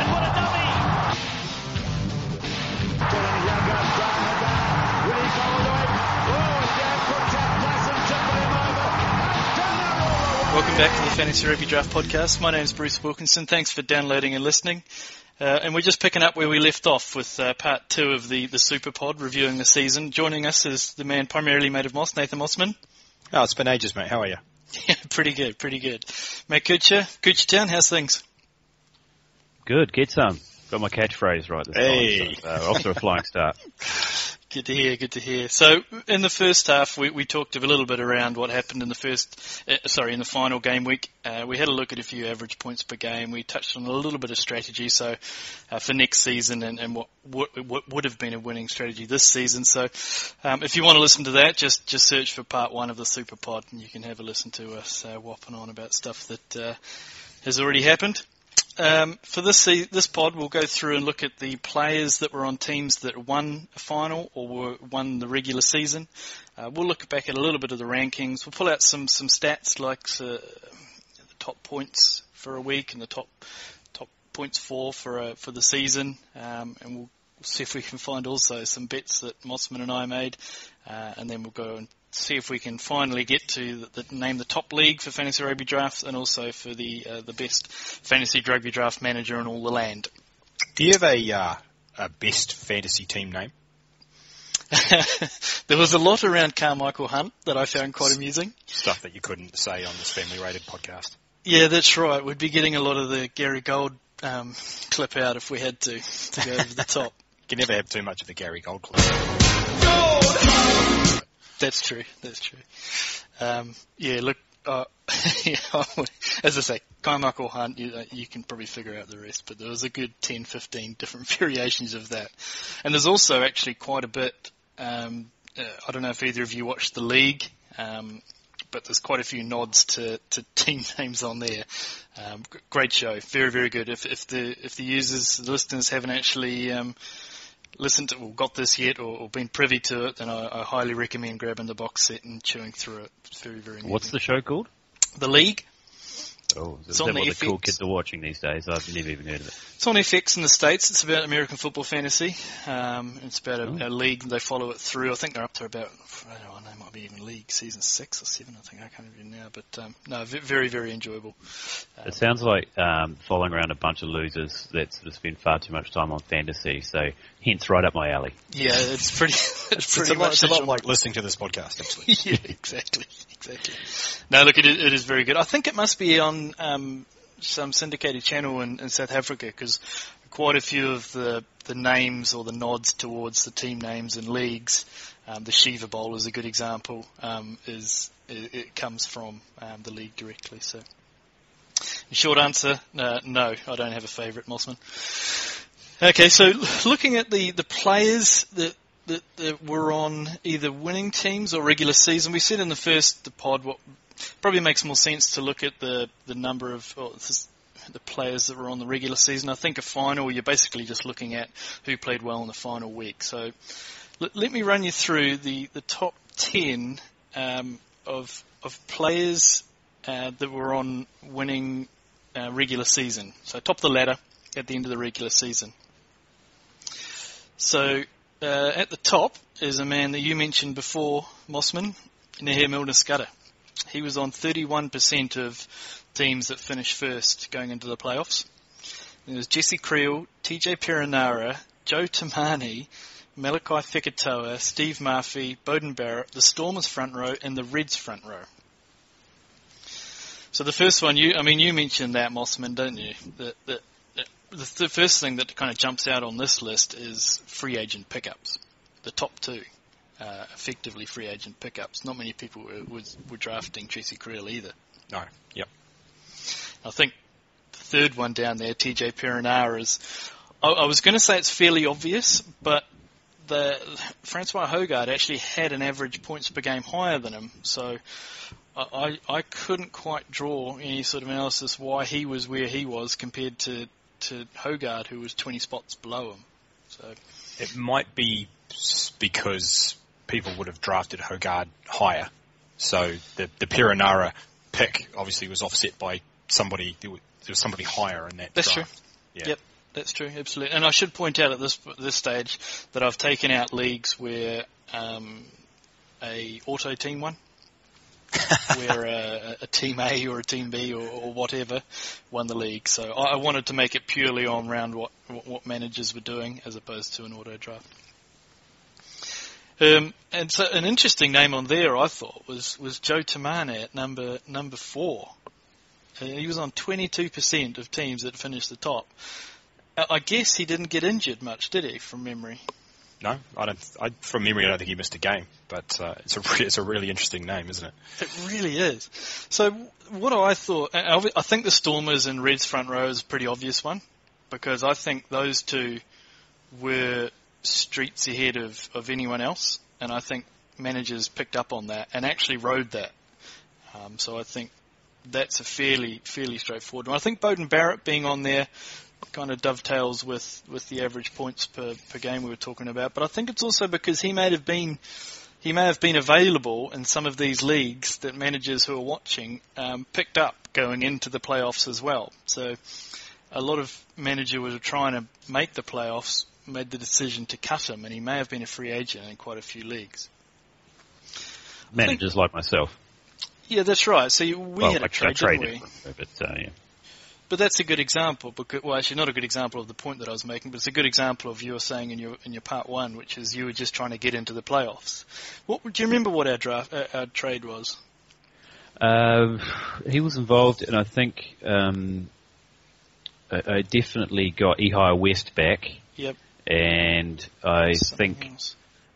and what a dummy! Welcome back to the Fantasy Rugby Draft podcast. My name's Bruce Wilkinson. Thanks for downloading and listening. And we're just picking up where we left off with part 2 of the Superpod, reviewing the season. Joining us is the man primarily made of moss, Nathan Mossman. Oh, it's been ages, mate. How are you? Yeah, pretty good. Mate Kuchartown, how's things? Good, get some. Got my catchphrase right this time. So, off to a flying start. Good to hear. So, in the first half, we talked a little bit around what happened in the final game week. We had a look at a few average points per game. We touched on a little bit of strategy, so for next season and what would have been a winning strategy this season. So, if you want to listen to that, just search for part 1 of the Superpod, and you can have a listen to us whopping on about stuff that has already happened. For this pod, we'll go through and look at the players that were on teams that won a final or won the regular season. We'll look back at a little bit of the rankings. We'll pull out some stats like the top points for a week and the top points for the season, and we'll see if we can find also some bets that Mossman and I made, and then we'll go and see if we can finally get to name the top league for Fantasy Rugby Draft and also for the best Fantasy Rugby Draft manager in all the land. Do you have a best fantasy team name? There was a lot around Carmichael Hunt that I found quite amusing. Stuff that you couldn't say on this family rated podcast. Yeah, that's right. We'd be getting a lot of the Gary Gold clip out if we had to go over the top. You can never have too much of the Gary Gold clip. That's true. Look, as I say, Carmichael Hunt, you can probably figure out the rest, but there was a good 10, 15 different variations of that. And there's also actually quite a bit, I don't know if either of you watched the league, but there's quite a few nods to team names on there. Great show, very, very good. If the users, the listeners haven't actually listened to or got this yet or been privy to it, then I highly recommend grabbing the box set and chewing through it. It's very, very amusing. What's the show called? The League. Oh, is that what the cool kids are watching these days? I've never even heard of it. It's on FX in the States. It's about American football fantasy. It's about a league. They follow it through. I think they're up to about, I don't know, it might be even league season 6 or 7, I think. I can't remember now. But, no, very, very enjoyable. It sounds like following around a bunch of losers that sort of spend far too much time on fantasy, so hence right up my alley. Yeah, it's pretty It's a lot like listening to this podcast, actually. Yeah, exactly. No, look, it is very good. I think it must be on some syndicated channel in South Africa, because quite a few of the names or the nods towards the team names and leagues, the Shiva Bowl is a good example, it comes from the league directly. So, short answer, no, I don't have a favourite, Mossman. Okay, so looking at the players that were on either winning teams or regular season, we said in the pod what probably makes more sense to look at the number of the players that were on the regular season. I think a final, you're basically just looking at who played well in the final week. So let me run you through the top 10 of players that were on winning regular season. So top of the ladder at the end of the regular season. So at the top is a man that you mentioned before, Mossman, Nehe Milner-Skudder. He was on 31% of teams that finished first going into the playoffs. There was Jesse Creel, TJ Perenara, Joe Tamani, Malachi Fekitoa, Steve Murphy, Bowden Barrett, the Stormers front row, and the Reds front row. So the first one, you mentioned that, Mossman, don't you? The first thing that kind of jumps out on this list is free agent pickups. The top two, effectively free agent pickups. Not many people were drafting Jesse Creel either. No, yep. I think the third one down there, TJ Perenara, is... I was going to say it's fairly obvious, but Francois Hogard actually had an average points per game higher than him, so I couldn't quite draw any sort of analysis why he was where he was compared to Hogard, who was 20 spots below him. So it might be because people would have drafted Hogard higher. So the Perenara pick obviously was offset by somebody. There was somebody higher in that That's draft. True. Yeah. Yep. That's true, absolutely. And I should point out at this stage that I've taken out leagues where a auto team won, where a team A or a team B or whatever won the league. So I wanted to make it purely on round what managers were doing as opposed to an auto draft. And so an interesting name on there, I thought, was Joe Tamane at number 4. He was on 22% of teams that finished the top. I guess he didn't get injured much, did he, from memory? No, from memory, I don't think he missed a game. But it's a really interesting name, isn't it? It really is. So what I thought, I think the Stormers and Reds front row is a pretty obvious one, because I think those two were streets ahead of anyone else, and I think managers picked up on that and actually rode that. So I think that's a fairly straightforward one. I think Beauden Barrett being on there kind of dovetails with the average points per game we were talking about, but I think it's also because he may have been available in some of these leagues that managers who are watching picked up going into the playoffs as well. So a lot of managers who were trying to make the playoffs made the decision to cut him, and he may have been a free agent in quite a few leagues. Managers like myself. Yeah, that's right. So we had a trade, didn't we? Yeah. But that's a good example. Well, actually, not a good example of the point that I was making, but it's a good example of you were saying in your part one, which is you were just trying to get into the playoffs. Do you remember what our trade was? He was involved, and I think I definitely got Ehire West back. Yep. And I think,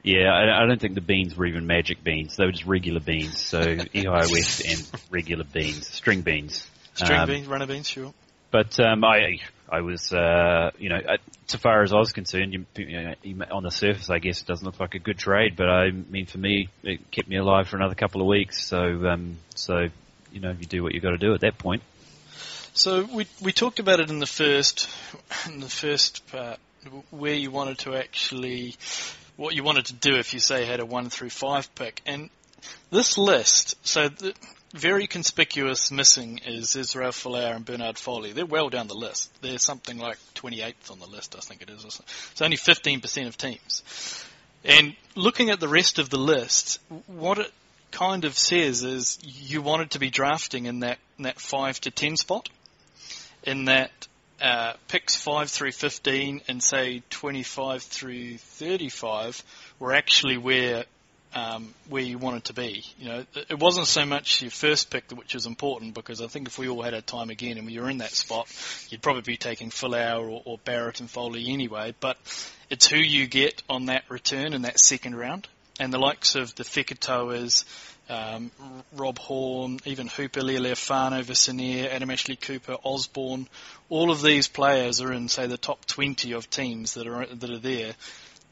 I don't think the beans were even magic beans. They were just regular beans. So Ehire West and regular beans, string beans. Beans, runner beans, sure. But I was, so far as I was concerned, on the surface, I guess it doesn't look like a good trade. But I mean, for me, it kept me alive for another couple of weeks. So you do what you got to do at that point. So we talked about it in the first part, where you wanted to what you wanted to do if you say had a 1 through 5 pick, and this list. So the very conspicuous missing is Israel Folau and Bernard Foley. They're well down the list. They're something like 28th on the list, I think it is. It's only 15% of teams. And looking at the rest of the list, what it kind of says is you wanted to be drafting in that 5 to 10 spot, in that picks 5 through 15 and say 25 through 35 were actually where you wanted to be. It wasn't so much your first pick which was important, because I think if we all had our time again and we were in that spot, you'd probably be taking Folau or Barrett and Foley anyway. But it's who you get on that return in that second round, and the likes of the Feketoas, Rob Horn, even Hooper, Leofano, Visanier, Adam Ashley Cooper, Osborne, all of these players are in, say, the top 20 of teams that are there.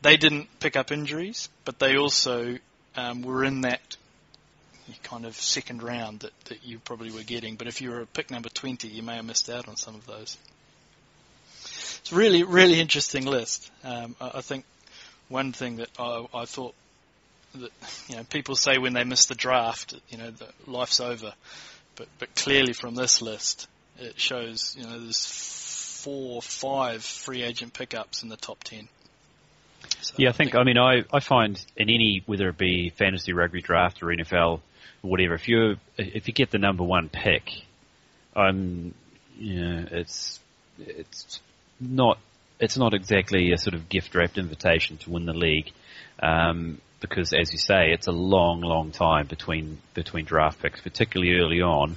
They didn't pick up injuries, but they also were in that kind of second round that you probably were getting. But if you were a pick number 20, you may have missed out on some of those. It's a really, really interesting list. I think one thing that I thought that people say when they miss the draft, that life's over, but clearly from this list, it shows there's 4 or 5 free agent pickups in the top 10. So yeah, I find in any, whether it be fantasy rugby draft or NFL, or whatever, if you get the number 1 pick, it's not exactly a sort of gift wrapped invitation to win the league, because as you say, it's a long, long time between draft picks, particularly early on,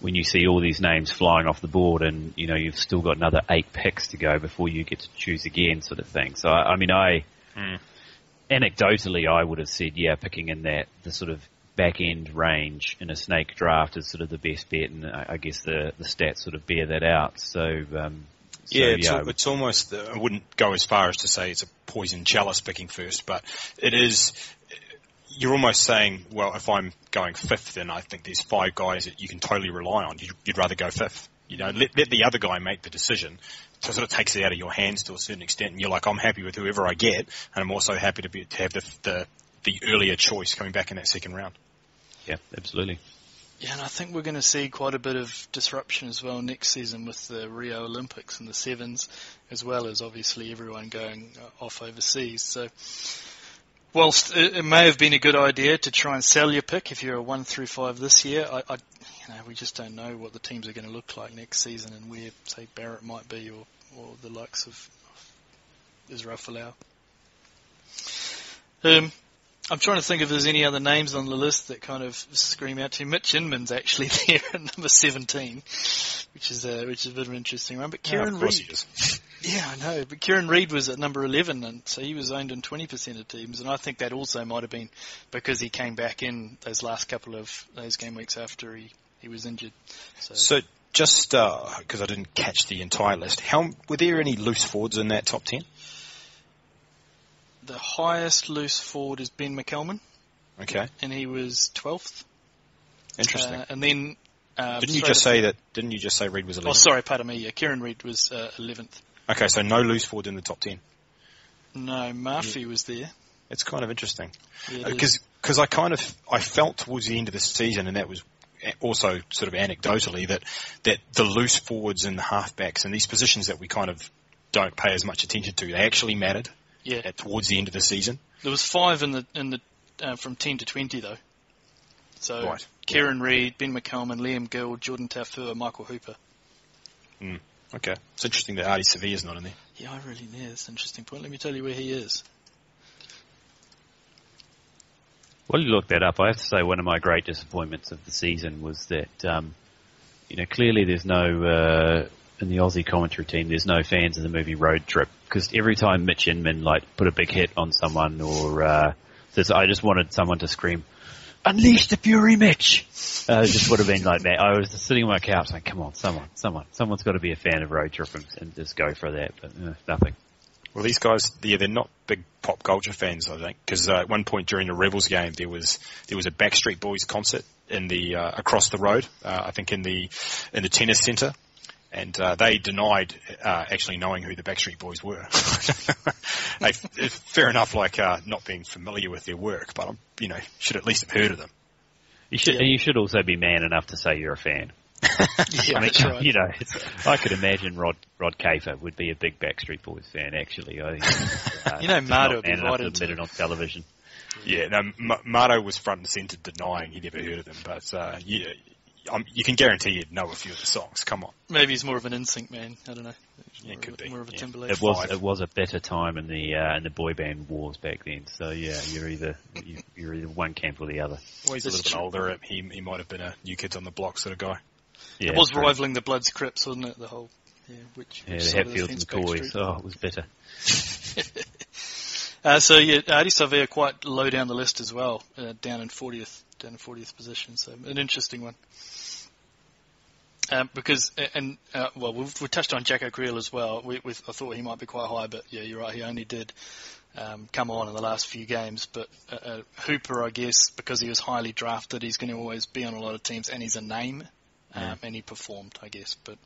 when you see all these names flying off the board, and you've still got another 8 picks to go before you get to choose again, sort of thing. So anecdotally, I would have said, picking in the sort of back end range in a snake draft is sort of the best bet, and I guess the stats sort of bear that out. It's almost, I wouldn't go as far as to say it's a poison chalice picking first, but it is. You're almost saying, well, if I'm going 5th, then I think there's 5 guys that you can totally rely on. You'd rather go 5th. Let the other guy make the decision. So it sort of takes it out of your hands to a certain extent, and you're like, I'm happy with whoever I get, and I'm also happy to have the earlier choice coming back in that second round. Yeah, absolutely. Yeah, and I think we're going to see quite a bit of disruption as well next season with the Rio Olympics and the Sevens, as well as obviously everyone going off overseas. So, whilst it may have been a good idea to try and sell your pick if you're a 1 through 5 this year, we just don't know what the teams are going to look like next season and where, say, Barrett might be or the likes of Israel Folau. I'm trying to think if there's any other names on the list that kind of scream out to you. Mitch Inman's actually there at number 17, which is a bit of an interesting one. But Kieran Reid, yeah, I know. But Kieran Reid was at number 11, and so he was owned in 20% of teams. And I think that also might have been because he came back in those last couple of those game weeks after he was injured. So just because I didn't catch the entire list, were there any loose forwards in that top 10? The highest loose forward is Ben McElman. Okay. And he was 12th. Interesting. And then... Didn't you just say Reid was 11th? Oh, sorry, pardon me. Yeah, Kieran Reid was 11th. Okay, so no loose forward in the top 10. No, Murphy was there. It's kind of interesting. Because I felt towards the end of the season, and that was also sort of anecdotally, that the loose forwards and the halfbacks and these positions that we kind of don't pay as much attention to, they actually mattered. Yeah. Towards the end of the season. There was 5 in the from 10 to 20 though. So right. Kieran Reid, Ben McElman, Liam Gill, Jordan Taufua, Michael Hooper. Okay. It's interesting that Artie Sevilla's not in there. Yeah, that's an interesting point. Let me tell you where he is. Well, you looked that up. I have to say one of my great disappointments of the season was that, clearly there's no... in the Aussie commentary team, there's no fans of the movie Road Trip, because every time Mitch Inman put a big hit on someone I just wanted someone to scream, "Unleash the Fury, Mitch!" It just would have been like that. I was just sitting on my couch like, come on, someone's got to be a fan of Road Trip and just go for that, but nothing. Well, these guys, they're not big pop culture fans, I think, because at one point during the Rebels game, there was a Backstreet Boys concert in the across the road, I think in the tennis centre. And they denied actually knowing who the Backstreet Boys were. Fair enough, not being familiar with their work, but should at least have heard of them. You should also be man enough to say you're a fan. Yeah, that's right. I could imagine Rod Kafer would be a big Backstreet Boys fan. Actually, Mardo would be right into it on television. Yeah, no, Mardo was front and centre denying he'd ever heard of them, but you can guarantee you'd know a few of the songs. Come on. Maybe he's more of an NSYNC man. I don't know. It could be. More of a Timberlake. It was a better time in the boy band wars back then. So yeah, you're either one camp or the other. Well, he's a little bit older. He might have been a New Kids on the Block sort of guy. Yeah, it was rivaling the Bloods Crips, wasn't it? The whole which the Hatfields and McCoys. Oh, it was better. Artie Savea quite low down the list as well, down in 40th position. So an interesting one. Because we touched on Jack O'Creel as well. I thought he might be quite high, but yeah, you're right. He only did come on in the last few games. But Hooper, I guess, because he was highly drafted, he's going to always be on a lot of teams, and he's a name, and he performed, I guess. But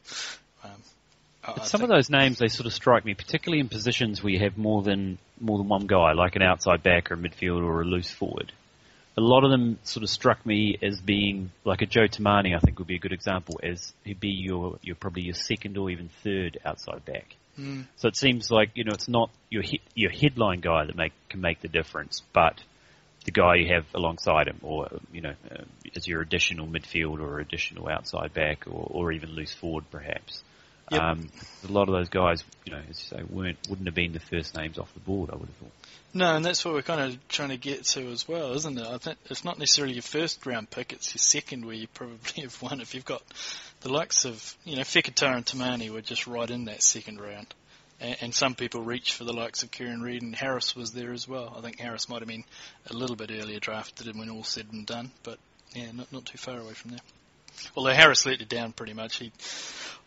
some of those names, they sort of strike me, particularly in positions where you have more than one guy, like an outside back or a midfielder or a loose forward. A lot of them sort of struck me as being like a Joe Tamani, I think would be a good example, as he'd be your probably your second or even third outside back. So it seems like, it's not your headline guy that can make the difference, but the guy you have alongside him, or as your additional midfield or additional outside back, or even loose forward perhaps. Yep. A lot of those guys, as you say, wouldn't have been the first names off the board, I would have thought. No, and that's what we're kind of trying to get to as well, isn't it? I think it's not necessarily your first round pick, it's your second where you probably have won. If you've got the likes of, Fekitoa and Tamani were just right in that second round. And some people reach for the likes of Kieran Reid, and Harris was there as well. I think Harris might have been a little bit earlier drafted when all said and done, but yeah, not too far away from there. Although Harris let it down pretty much.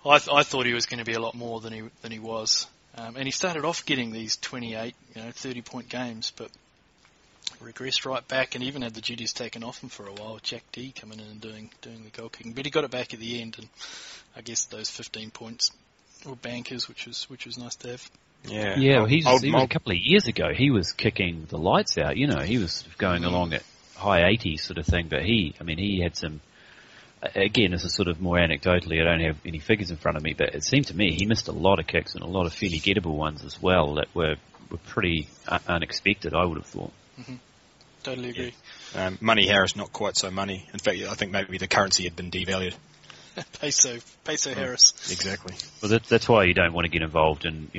I thought he was going to be a lot more than he was. And he started off getting these 28, 30-point games, but regressed right back and even had the duties taken off him for a while. Jack D coming in and doing the goal kicking, but he got it back at the end, and I guess those 15 points were bankers, which was nice to have. Yeah. Well, even a couple of years ago, he was kicking the lights out. He was sort of going along at high 80s sort of thing, but he had some again, this is sort of more anecdotally, I don't have any figures in front of me, but it seemed to me he missed a lot of kicks and a lot of fairly gettable ones as well that were pretty unexpected, I would have thought. Mm-hmm. Totally agree. Yeah. Money Harris, not quite so money. In fact, I think maybe the currency had been devalued. Peso Harris. Exactly. Well, that's why you don't want to get involved in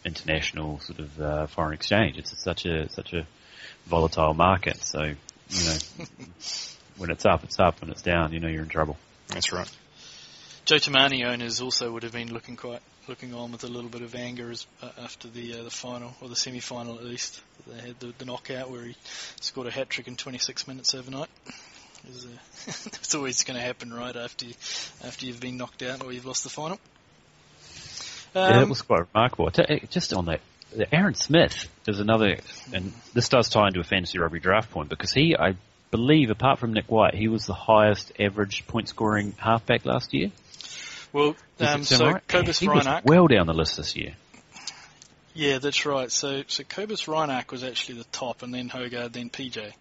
international sort of foreign exchange. It's such a volatile market. So when it's up, it's up. When it's down, you're in trouble. That's right. Joe Tamani owners also would have been looking on with a little bit of anger after the final, or the semi-final at least. They had the knockout where he scored a hat-trick in 26 minutes overnight. It's always going to happen, right, after you've been knocked out or you've lost the final. Yeah, that was quite remarkable. Just on that, Aaron Smith is another, and this does tie into a fantasy rugby draft point, because I believe, apart from Nick White, he was the highest average point-scoring halfback last year. Well, so right? Cobus he Reinach was well down the list this year. Yeah, that's right. So Cobus Reinach was actually the top, and then Hogard, then TJ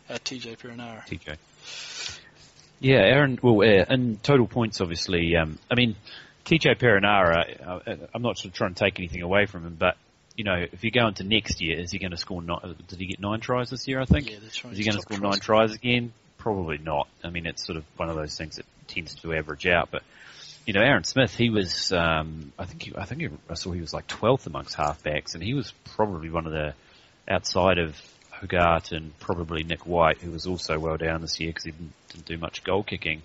Perenara. TJ. Yeah, Aaron. Well, in total points, obviously. TJ Perenara. I'm not sort of trying to take anything away from him, but if you go into next year, is he going to score? Did he get 9 tries this year? I think. Yeah, that's right. Is he going to score 9 tries again? Probably not. I mean, it's sort of one of those things that tends to average out. But Aaron Smith, he was. I saw he was like 12th amongst halfbacks, and he was probably one of the outside of Hogarth and probably Nick White, who was also well down this year because he didn't do much goal kicking.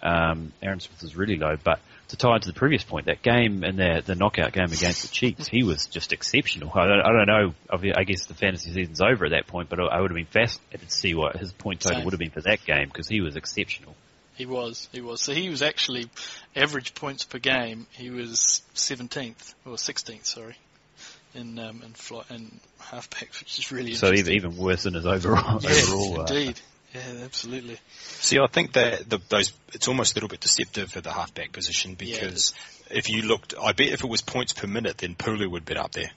Aaron Smith was really low, but to tie into the previous point, that game and the knockout game against the Chiefs, he was just exceptional. I don't know. I guess the fantasy season's over at that point, but I would have been fascinated to see what his point total would have been for that game, because he was exceptional. He was. So he was actually average points per game. He was 17th or 16th, sorry, in halfback, which is really interesting. So even worse than his overall. Indeed. Yeah, absolutely. See, I think that it's almost a little bit deceptive for the halfback position, because if you looked, I bet if it was points per minute, then Pulu would be up there.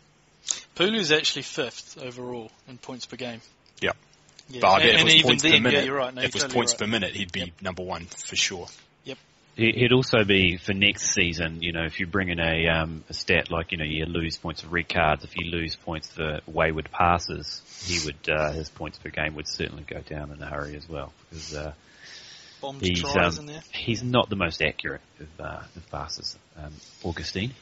Pulu's actually 5th overall in points per game. Yeah. Yeah. But I bet if it was points per minute, you're right. No, if it was totally points right. per minute, he'd be number 1 for sure. Yep. He'd also be for next season. If you bring in a stat like you lose points for red cards, if you lose points for wayward passes, he would his points per game would certainly go down in a hurry as well, because he's not the most accurate of passes. Augustine.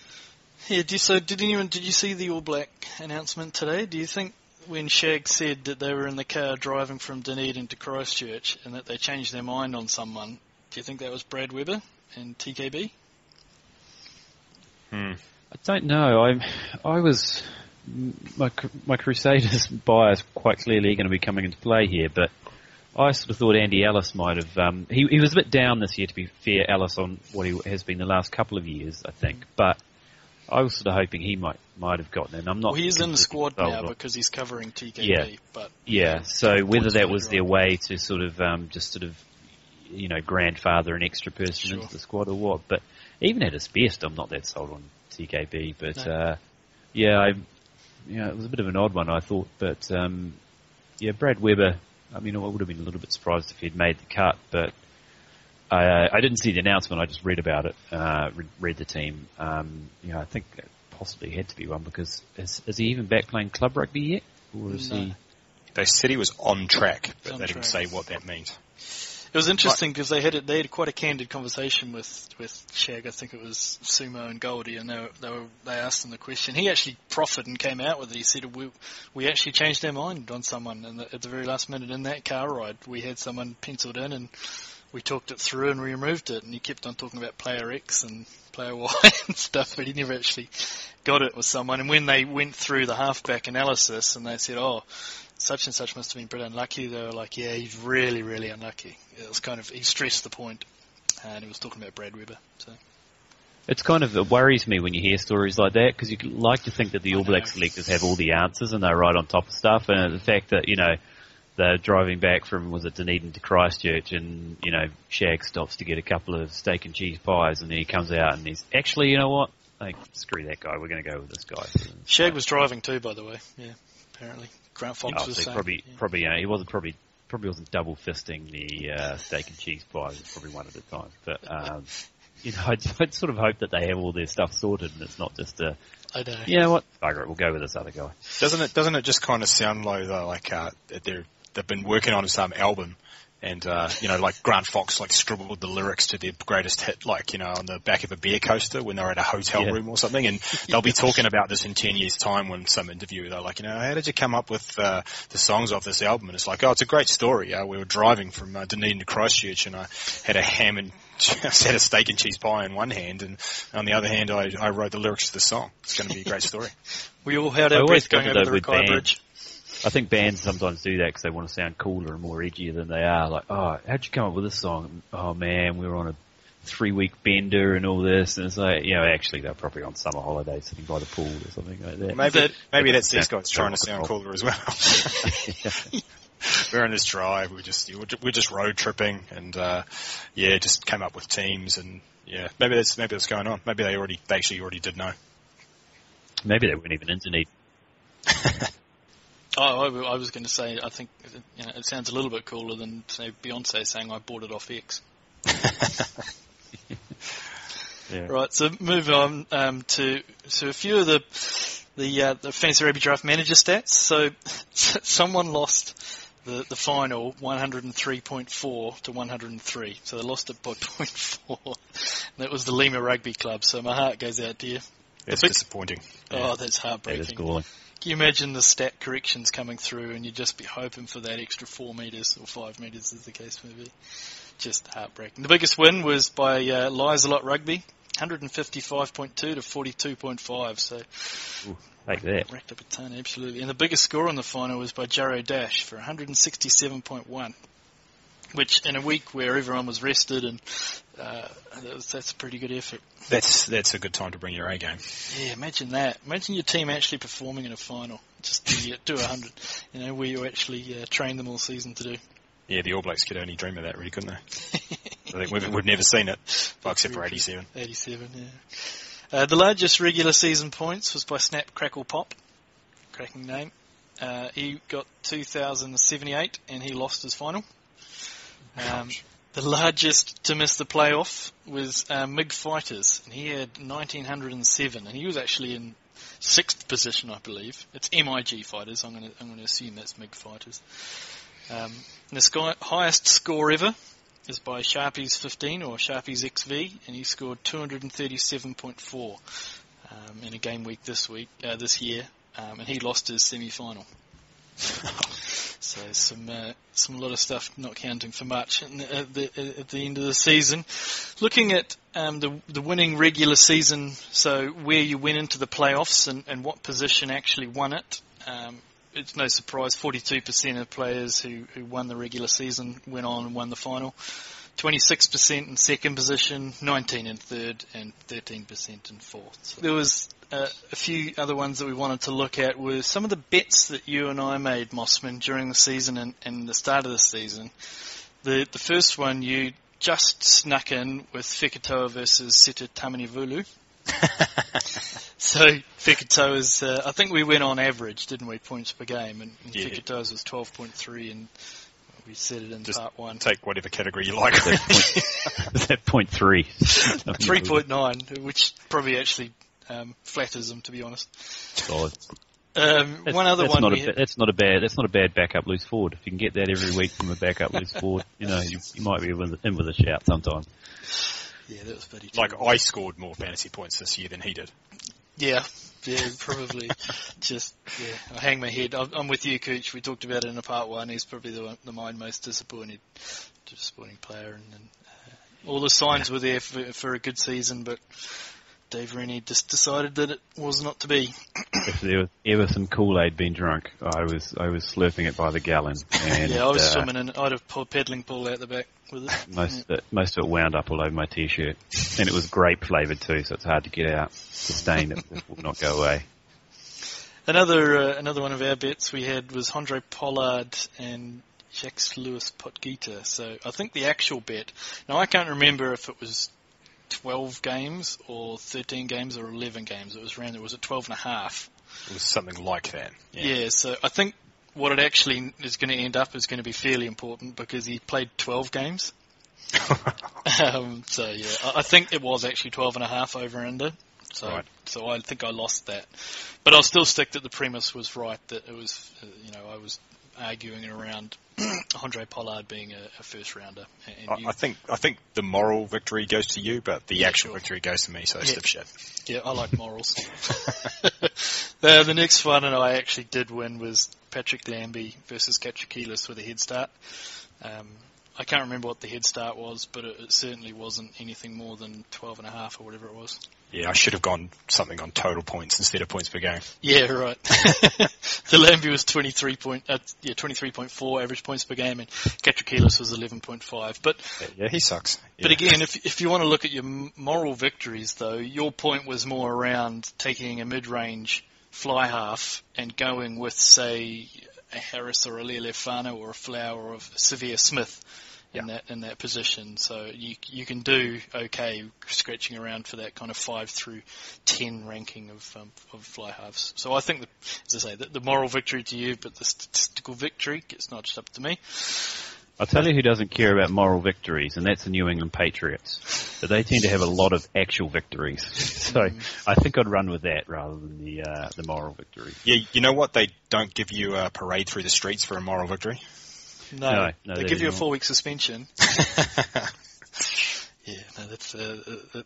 Yeah. Did you see the All Black announcement today? Do you think when Shag said that they were in the car driving from Dunedin to Christchurch and that they changed their mind on someone, do you think that was Brad Weber and TKB? I don't know. I was my Crusaders bias quite clearly going to be coming into play here, but I sort of thought Andy Ellis might have. He was a bit down this year, to be fair, Ellis, on what he has been the last couple of years, I think. But I was sort of hoping he might have gotten in. I'm not. Well, he's in the squad now because he's covering TKB. Yeah. But So whether that was their way to sort of grandfather an extra person into the squad or what, but even at his best, I'm not that sold on TKB. But no. it was a bit of an odd one, I thought. But Brad Weber. I mean, I would have been a little bit surprised if he'd made the cut, but I didn't see the announcement. I just read about it, read the team. I think it possibly had to be one, because is he even back playing club rugby yet? Or is he? They said he was on track, but they didn't say what that means. It was interesting because they had quite a candid conversation with Shag. I think it was Sumo and Goldie, and they asked him the question. He actually proffered and came out with it. He said, we actually changed our mind on someone, and at the very last minute in that car ride, we had someone penciled in, and we talked it through and we removed it. And he kept on talking about player X and player Y and stuff, but he never actually got it with someone. And when they went through the halfback analysis and they said, such and such must have been pretty unlucky, they were like, yeah, he's really, really unlucky. It was kind of, he stressed the point, and he was talking about Brad Weber. So it worries me when you hear stories like that, because you like to think that the All Black selectors have all the answers and they're right on top of stuff, and the fact that, they're driving back from, was it Dunedin to Christchurch, and, Shag stops to get a couple of steak and cheese pies, and then he comes out and he's, actually, you know what? Screw that guy, we're going to go with this guy. Shag was driving too, by the way, yeah, apparently. Grant Fox was saying. Probably, he wasn't probably probably wasn't double fisting the steak and cheese pie. It was probably one at a time. But I'd sort of hope that they have all their stuff sorted and it's not just a. I know. You know what? Bugger it, we'll go with this other guy. Doesn't it just kind of sound though like they've been working on some album. And, like Grant Fox, scribbled the lyrics to their greatest hit, on the back of a beer coaster when they're at a hotel room or something. And they'll be talking about this in 10 years' time when some interview, they're like, how did you come up with the songs off this album? And it's like, it's a great story. We were driving from Dunedin to Christchurch and I had a ham and had a steak and cheese pie in one hand. And on the other hand, I wrote the lyrics to the song. It's going to be a great story. We all had our breath going over the Mackay Bridge. I think bands sometimes do that because they want to sound cooler and more edgier than they are. Like, how'd you come up with this song? Oh man, we were on a 3-week bender and all this. And it's like, actually they're probably on summer holiday sitting by the pool or something like that. Maybe that's these guys trying to sound cooler as well. We're on this drive. We're just road tripping and, just came up with teams and maybe that's going on. Maybe they actually already did know. Maybe they weren't even into Dunedin. I was going to say, I think it sounds a little bit cooler than, say, Beyonce saying, I bought it off X. Right, so move on to a few of the Fantasy Rugby Draft manager stats. So someone lost the final 103.4 to 103. So they lost it by 0.4. That was the Lima Rugby Club, so my heart goes out to you. That's disappointing. Oh, that's heartbreaking. That is galling. Can you imagine the stat corrections coming through and you'd just be hoping for that extra 4 metres or 5 metres as the case may be? Just heartbreaking. The biggest win was by Lies a Lot Rugby, 155.2 to 42.5. So take that. Racked up a ton, absolutely. And the biggest score on the final was by Jaro Dash for 167.1. Which in a week where everyone was rested and that's a pretty good effort. That's a good time to bring your A game. Yeah, imagine that. Imagine your team actually performing in a final. Just do 100. Where you actually train them all season to do. Yeah, the All Blacks could only dream of that, really, couldn't they? I think we've never seen it, except for 87. 87, yeah. The largest regular season points was by Snap Crackle Pop. Cracking name. He got 2,078 and he lost his final. The largest to miss the playoff was MIG Fighters, and he had 1,907, and he was actually in 6th position, I believe. It's MIG Fighters. I'm going to assume that's MIG Fighters. The highest score ever is by Sharpies 15 or Sharpies XV, and he scored 237.4 in a game week this year, and he lost his semi-final. So some lot of stuff not counting for much at the end of the season. Looking at the winning regular season, so where you went into the playoffs and what position actually won it. It's no surprise 42% of players who won the regular season went on and won the final. 26% in second position, 19% in third, and 13% in fourth. So there was a few other ones that we wanted to look at were some of the bets that you and I made, Mossman, during the season and the start of the season. The first one you just snuck in with Fekitoa versus Seta Tamanivulu. So Fekitoa's, I think we went on average, didn't we, points per game, and Fekitoa's was 12.3 and we said it in just part one. Take whatever category you like. That 0.3. 3.9, which probably actually flatters them, to be honest. Solid. One other one. That's not a bad backup loose forward. If you can get that every week from a backup loose forward, you might be in with a shout sometime. Yeah, that was pretty. Like I scored more fantasy points this year than he did. Yeah, probably. I hang my head. I'm with you, Cooch. We talked about it in a part one. He's probably the most disappointing player, and all the signs were there for a good season, but Dave Rennie just decided that it was not to be. If there was ever some Kool-Aid being drunk, I was slurping it by the gallon. And, I was swimming in it. I'd have paddling pool out the back with it. Most of it wound up all over my t-shirt, and it was grape flavoured too, so it's hard to get out. The stain that will not go away. Another one of our bets we had was Andre Pollard and Jacques Louis Potgieter. So I think the actual bet. Now I can't remember if it was 12 games or 13 games or 11 games. It was 12 and a half. It was something like that. Yeah, so I think what it actually is going to end up is going to be fairly important because he played 12 games. So yeah, I think it was actually 12.5 over under. So, right. So I think I lost that, but I'll still stick that the premise was right. That it was, I was arguing around Andre Pollard being a first rounder. And I think the moral victory goes to you, but the actual victory goes to me. So stiff shit. Yeah, I like morals. The next one, and I actually did win, was Patrick Lambie versus Kuchartown with a head start. I can't remember what the head start was, but it certainly wasn't anything more than 12.5 or whatever it was. Yeah, I should have gone something on total points instead of points per game. Yeah, right. The Lambie was 23.4 average points per game, and Kuchartown was 11.5. But yeah, he sucks. Yeah. But again, if you want to look at your moral victories, though, your point was more around taking a mid-range fly half and going with, say, a Harris or a Lealefano or a Flower or a Severe Smith in that position. So you can do okay scratching around for that kind of 5 through 10 ranking of fly halves. So I think, as I say, the moral victory to you, but the statistical victory gets notched up to me. I'll tell you who doesn't care about moral victories, and that's the New England Patriots. But they tend to have a lot of actual victories. So I think I'd run with that rather than the moral victory. Yeah, you know what? They don't give you a parade through the streets for a moral victory. No, they give you a 4-week suspension. Yeah, no,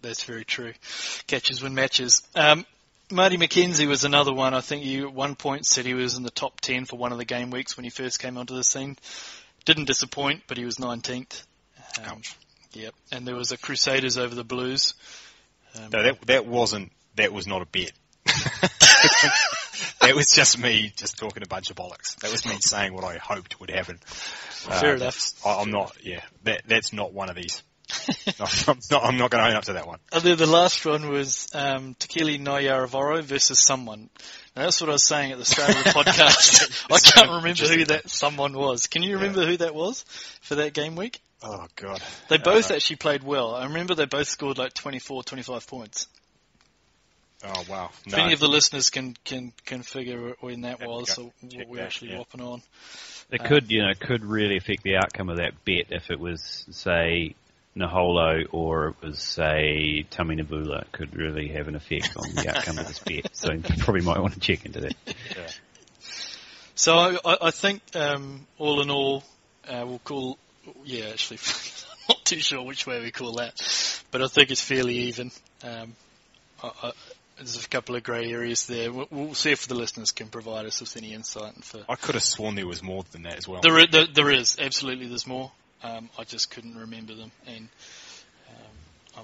that's very true. Catches win matches. Marty McKenzie was another one. I think you at one point said he was in the top 10 for one of the game weeks when he first came onto the scene. Didn't disappoint, but he was 19th. Ouch. Yep, and there was a Crusaders over the Blues. No, that was not a bet. That was just me just talking a bunch of bollocks. That was me saying what I hoped would happen. Fair enough. I'm not. Yeah, that's not one of these. I'm not going to own up to that one. The last one was Tekeli Nyaravoro versus someone. Now, that's what I was saying at the start of the podcast. I can't remember who that someone was. Can you remember who that was for that game week? Oh, God. They both actually played well. I remember they both scored like 24, 25 points. Oh, wow. If any of the listeners can figure when that was or what we're actually whopping on. It could really affect the outcome of that bet if it was, say, Naholo or it was, say, Tami Navula. It could really have an effect on the outcome of this bet. So you probably might want to check into that. Yeah. So I think, all in all, we'll call... Yeah, actually, I'm not too sure which way we call that. But I think it's fairly even. There's a couple of grey areas there. We'll see if the listeners can provide us with any insight. I could have sworn there was more than that as well. There is. Absolutely, there's more. I just couldn't remember them. And I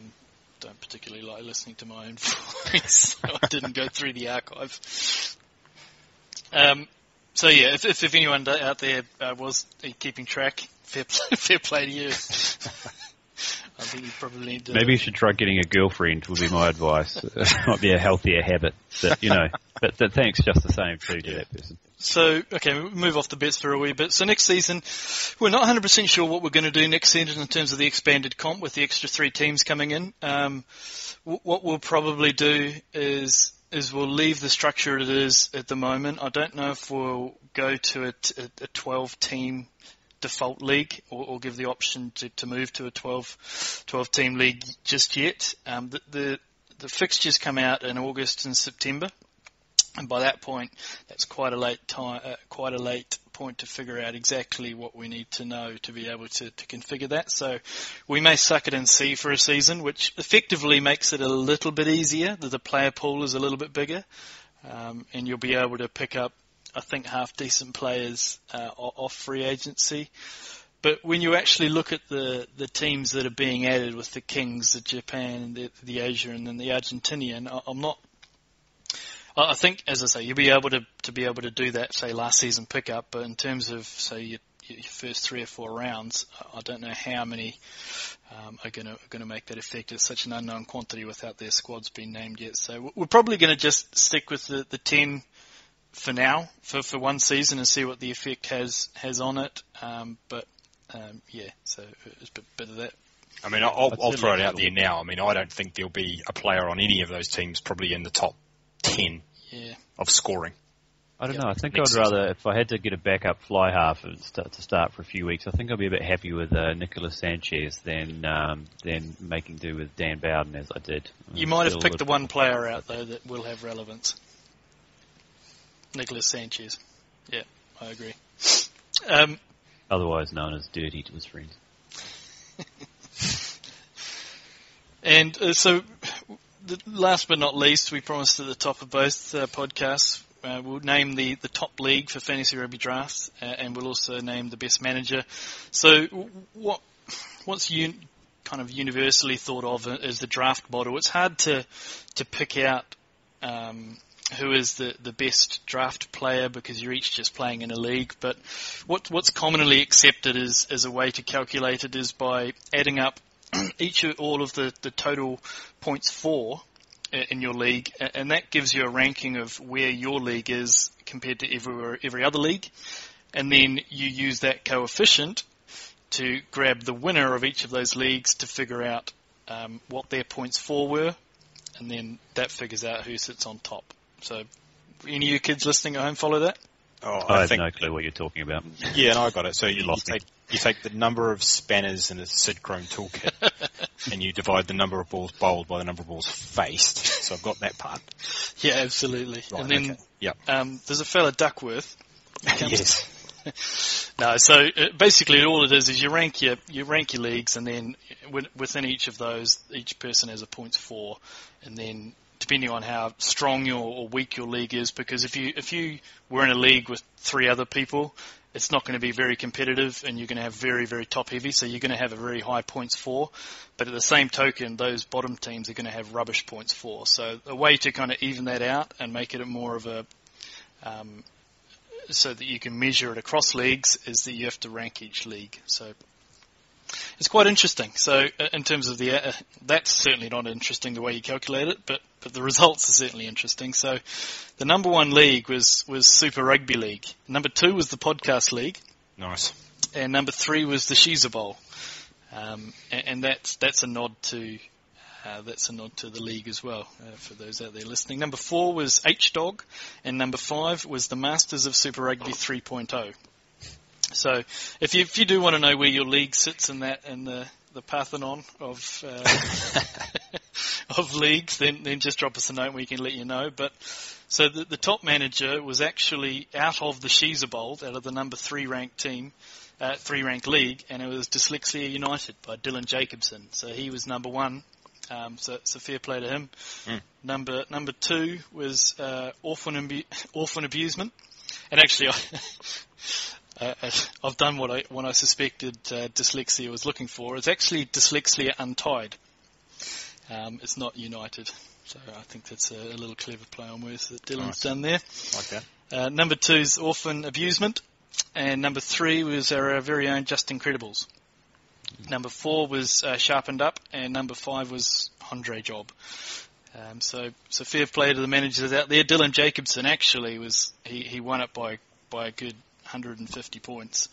don't particularly like listening to my own voice, so I didn't go through the archive. So yeah, if anyone out there was keeping track, fair play to you. I think you probably need to... Maybe you should try getting a girlfriend, would be my advice. It might be a healthier habit, but thanks just the same too to that person. So, okay, we'll move off the bets for a wee bit. So next season, we're not 100% sure what we're going to do next season in terms of the expanded comp with the extra 3 teams coming in. What we'll probably do is we'll leave the structure it is at the moment. I don't know if we'll go to a 12-team default league or give the option to move to a 12-team league just yet. The fixtures come out in August and September, and by that point, that's quite a late point to figure out exactly what we need to know to be able to configure that. So we may suck it and see for a season, which effectively makes it a little bit easier. The player pool is a little bit bigger, and you'll be able to pick up, I think, half-decent players off free agency. But when you actually look at the teams that are being added with the Kings, the Japan, the Asia, and then the Argentinian, I think, as I say, you'll be able to do that, say, last season pickup. But in terms of, say, your first 3 or 4 rounds, I don't know how many are going to make that effect. It's such an unknown quantity without their squads being named yet. So we're probably going to just stick with the 10 for now, for one season, and see what the effect has on it. So it's a bit of that. I mean, I'll throw it out there now. I mean, I don't think there'll be a player on any of those teams probably in the top 10 of scoring. I don't know. I think I'd rather, if I had to get a backup fly half and to start for a few weeks, I think I'd be a bit happy with Nicolas Sanchez than making do with Dan Bowden as I did. You might have picked the one player out, though, that will have relevance. Nicolas Sanchez. Yeah, I agree. Otherwise known as Dirty to his friends. And so, last but not least, we promised at the top of both podcasts, we'll name the top league for Fantasy Rugby Draft, and we'll also name the best manager. So what's kind of universally thought of as the draft model? It's hard to pick out who is the best draft player because you're each just playing in a league. But what's commonly accepted as a way to calculate it is by adding up all of the total points for in your league, and that gives you a ranking of where your league is compared to every other league, and then you use that coefficient to grab the winner of each of those leagues to figure out what their points for were, and then that figures out who sits on top. So, any of you kids listening at home follow that? Oh, I have no clue what you're talking about. Yeah, no, I got it. So you take the number of spanners in a Sid Chrome toolkit, and you divide the number of balls bowled by the number of balls faced. So I've got that part. Yeah, absolutely. Right, and then Yep. There's a fella Duckworth. Yes. No, so basically all it is you rank your leagues, and then within each of those, each person has a points for, and then depending on how strong or weak your league is, because if you were in a league with 3 other people, it's not going to be very competitive, and you're going to have very, very top-heavy, so you're going to have a very high points for. But at the same token, those bottom teams are going to have rubbish points for. So a way to kind of even that out and make it more of a so that you can measure it across leagues is that you have to rank each league. So it's quite interesting. So in terms of that's certainly not interesting the way you calculate it, but the results are certainly interesting. So the number 1 league was Super Rugby League. Number 2 was the Podcast League. Nice. And number 3 was the Shiza Bowl. And that's a nod to the league as well, for those out there listening. Number 4 was H-Dog, and number 5 was the Masters of Super Rugby 3.0. So if you do want to know where your league sits in the Parthenon of of leagues, then just drop us a note and we can let you know. But so the top manager was actually out of the Shiza Bowl, out of the number 3 ranked team, 3 ranked league, and it was Dyslexia United by Dylan Jacobson. So he was number 1. So it's a fair play to him. Number 2 was Orphan Abusement, and actually I've done what I suspected dyslexia was looking for. It's actually Dyslexia Untied. It's not United, so I think that's a little clever play on words that Dylan's done there. Like that. Number 2 is Orphan Abusement, and number 3 was our very own Just Incredibles. Number 4 was Sharpened Up, and number 5 was Andre Job. So fair play to the managers out there. Dylan Jacobson actually he won it by a good 150 points.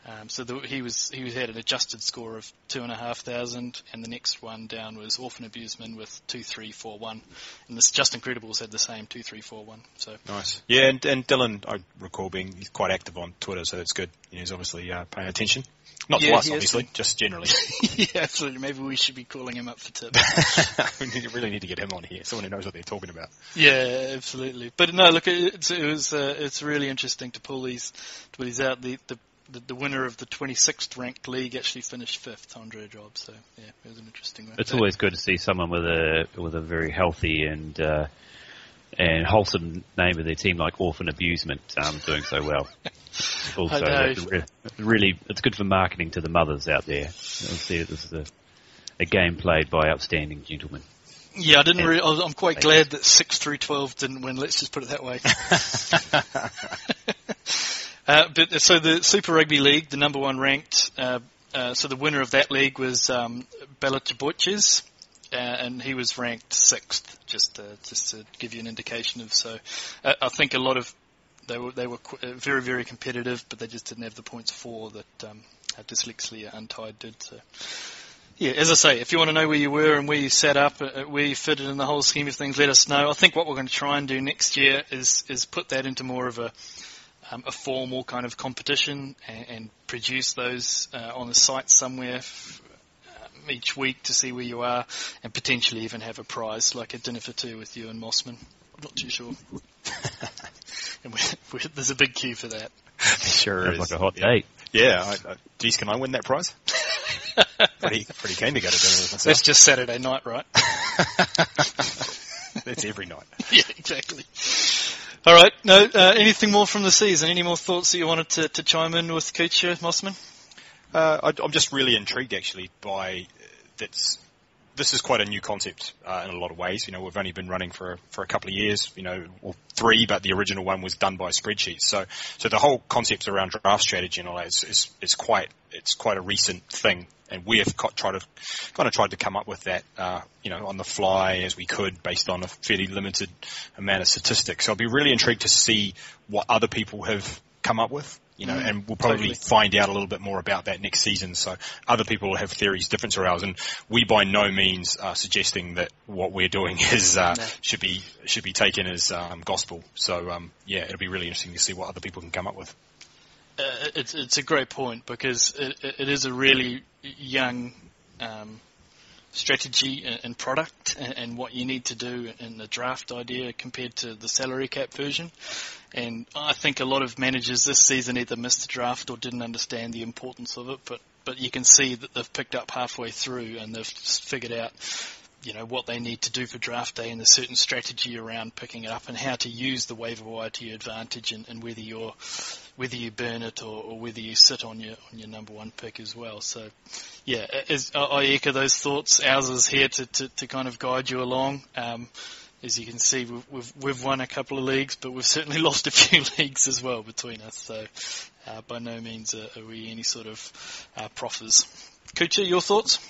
He had an adjusted score of 2,500, and the next one down was Orphan Abusement with 2,341, and this Just Incredibles had the same 2,341. So nice. Yeah, and Dylan, I recall he's quite active on Twitter, so that's good. He's obviously paying attention. Not to us, obviously, just generally. Yeah, absolutely. Maybe we should be calling him up for tips. We really need to get him on here, someone who knows what they're talking about. Yeah, absolutely. But no, look, it's really interesting to pull these out. The winner of the 26th ranked league actually finished 5th, Andre Job. So yeah, it was an interesting one. It's always good to see someone with a very healthy and wholesome name of their team like Orphan Abusement doing so well. Also, really, it's good for marketing to the mothers out there. You'll see this is a game played by outstanding gentlemen. Yeah, I didn't. I'm quite glad that 6 through 12 didn't win. Let's just put it that way. But so the Super Rugby League, the number 1 ranked. So the winner of that league was Bela Tabuches, and he was ranked 6th. Just to give you an indication of. So I think a lot of they were very, very competitive, but they just didn't have the points for that Dyslexia Untied did. So Yeah, as I say, if you want to know where you were and where you set up, where you fitted in the whole scheme of things, let us know. I think what we're going to try and do next year is put that into more of a formal kind of competition and produce those on the site somewhere each week to see where you are, and potentially even have a prize like a dinner for two with you and Mossman. I'm not too sure. And there's a big queue for that. Sure Sounds is. like a hot date. Yeah. Geez, can I win that prize? pretty keen to go to dinner with myself. That's just Saturday night, right? That's every night. Yeah, exactly. All right. No, anything more from the season? Any more thoughts that you wanted to chime in with Kucha, Mossman? I'm just really intrigued, actually, by this is quite a new concept in a lot of ways. You know, we've only been running for a couple of years, or 3, but the original one was done by spreadsheets. So the whole concept around draft strategy and all that is quite a recent thing, and we have tried to come up with that, on the fly as we could, based on a fairly limited amount of statistics. So I'll be really intrigued to see what other people have come up with. And we'll probably find out a little bit more about that next season. So other people will have theories different to ours, and we by no means are suggesting that what we're doing is should be taken as gospel. So it'll be really interesting to see what other people can come up with. It's a great point, because it is a really young strategy and product, and what you need to do in the draft idea compared to the salary cap version. And I think a lot of managers this season either missed the draft or didn't understand the importance of it, but you can see that they've picked up halfway through and they've figured out what they need to do for draft day, and a certain strategy around picking it up and how to use the waiver wire to your advantage, and whether you burn it or whether you sit on your number one pick as well. So, yeah, I echo those thoughts. Ours is here to kind of guide you along. As you can see, we've won a couple of leagues, but we've certainly lost a few leagues as well between us. So, by no means are we any sort of proffers. Kucha, your thoughts?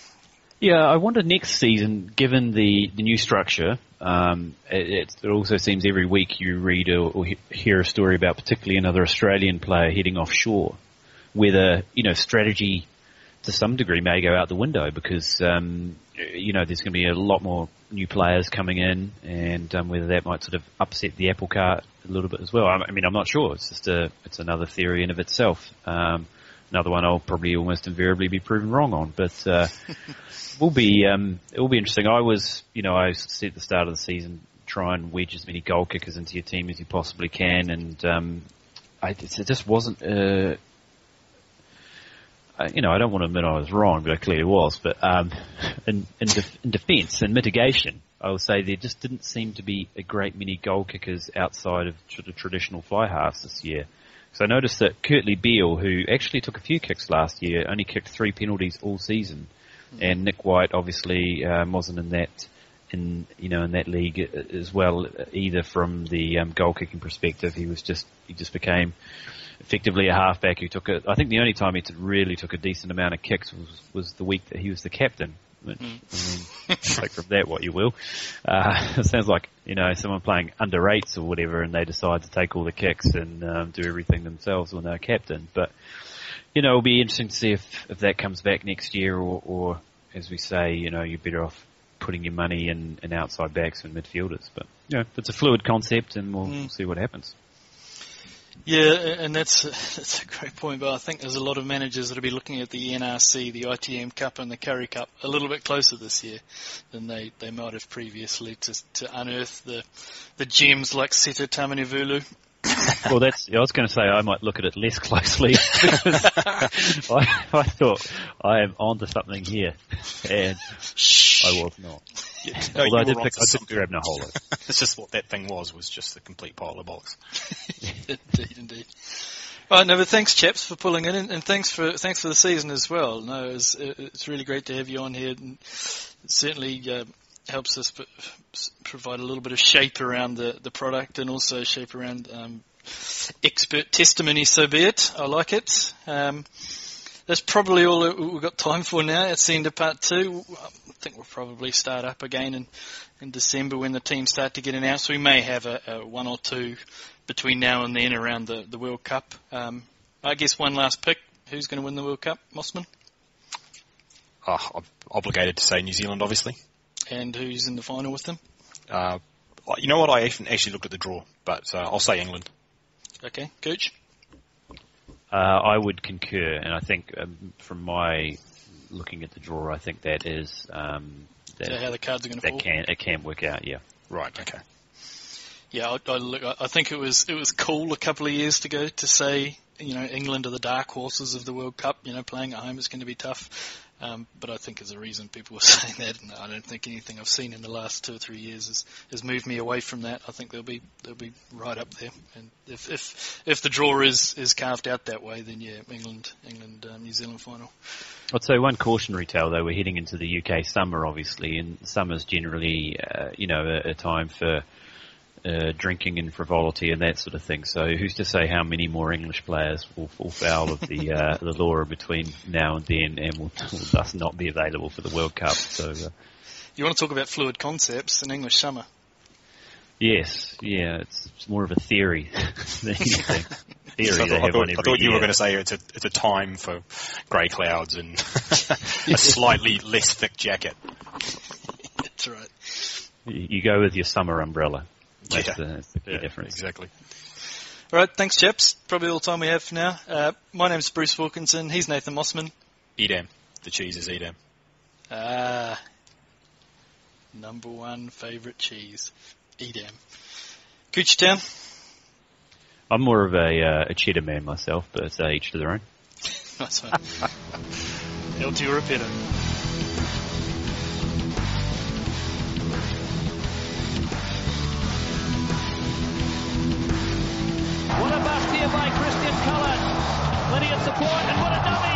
Yeah, I wonder next season, given the new structure, it also seems every week you read or hear a story about particularly another Australian player heading offshore, whether, strategy to some degree may go out the window, because, there's going to be a lot more new players coming in, and whether that might sort of upset the apple cart a little bit as well. I mean, I'm not sure. It's another theory in of itself. Another one I'll probably almost invariably be proven wrong on, but it will be interesting. I said at the start of the season, try and wedge as many goal kickers into your team as you possibly can, and it just wasn't. I don't want to admit I was wrong, but I clearly was. But in defence and mitigation, I would say there just didn't seem to be a great many goal kickers outside of the traditional fly halves this year. So I noticed that Kurtley Beale, who actually took a few kicks last year, only kicked 3 penalties all season, and Nick White obviously wasn't in that league as well, either from the goal kicking perspective. He just became effectively a halfback who took it. I think the only time he really took a decent amount of kicks was the week that he was the captain. Which, I mean, take from that what you will. It sounds like, someone playing under 8s or whatever, and they decide to take all the kicks and do everything themselves when they're captain. But, it'll be interesting to see if that comes back next year, or as we say, you're better off putting your money in outside backs and midfielders. But, it's a fluid concept, and we'll see what happens. Yeah, and that's a great point, but I think there's a lot of managers that will be looking at the NRC, the ITM Cup and the Curry Cup a little bit closer this year than they might have previously, to unearth the gems like Seta Tamanivulu. Well, I was going to say I might look at it less closely, because I thought I am onto something here, and I was not. Yeah, no, although I did grab Nahola. It's just what that thing was just a complete pile of bollocks. Indeed. Right, no, but thanks, chaps, for pulling in, and thanks for the season as well. No, it's really great to have you on here, and it certainly helps us provide a little bit of shape around the product, and also shape around expert testimony, so be it. I like it. That's probably all that we've got time for now. It's the end of part 2. I think we'll probably start up again in December when the teams start to get announced. We may have a 1 or 2 between now and then around the World Cup. I guess one last pick. Who's going to win the World Cup, Mossman? I'm obligated to say New Zealand, obviously. And who's in the final with them? You know what? I actually looked at the draw, but I'll say England. Okay, Cooch? I would concur, and I think from my looking at the draw, I think that is Is that how the cards are going to fall? It can work out, yeah. Right. Okay. Yeah, I think it was cool a couple of years ago to say, England are the dark horses of the World Cup. Playing at home is going to be tough. But I think there's a reason people were saying that, and I don't think anything I've seen in the last 2 or 3 years has moved me away from that. I think they'll be right up there. And if the draw is carved out that way, then yeah, England, New Zealand final. I'd say one cautionary tale though, we're heading into the UK summer, obviously, and summer's generally, a time for drinking and frivolity and that sort of thing. So who's to say how many more English players will fall foul of the law between now and then, and will thus not be available for the World Cup. So you want to talk about fluid concepts in English summer? Yes, yeah, it's more of a theory than anything. I thought you were going to say it's a time for grey clouds and a slightly less thick jacket. That's right. You go with your summer umbrella. That's the key difference. Exactly. All right, thanks, chaps. Probably all the time we have for now. My name's Bruce Wilkinson. He's Nathan Mossman. Edam. The cheese is Edam. Number one favourite cheese. Edam. Kuchartown. I'm more of a cheddar man myself, but it's each to their own. Nice one. El Tio Rapido. What a bust here by Christian Cullen. Plenty of support, and what a dummy!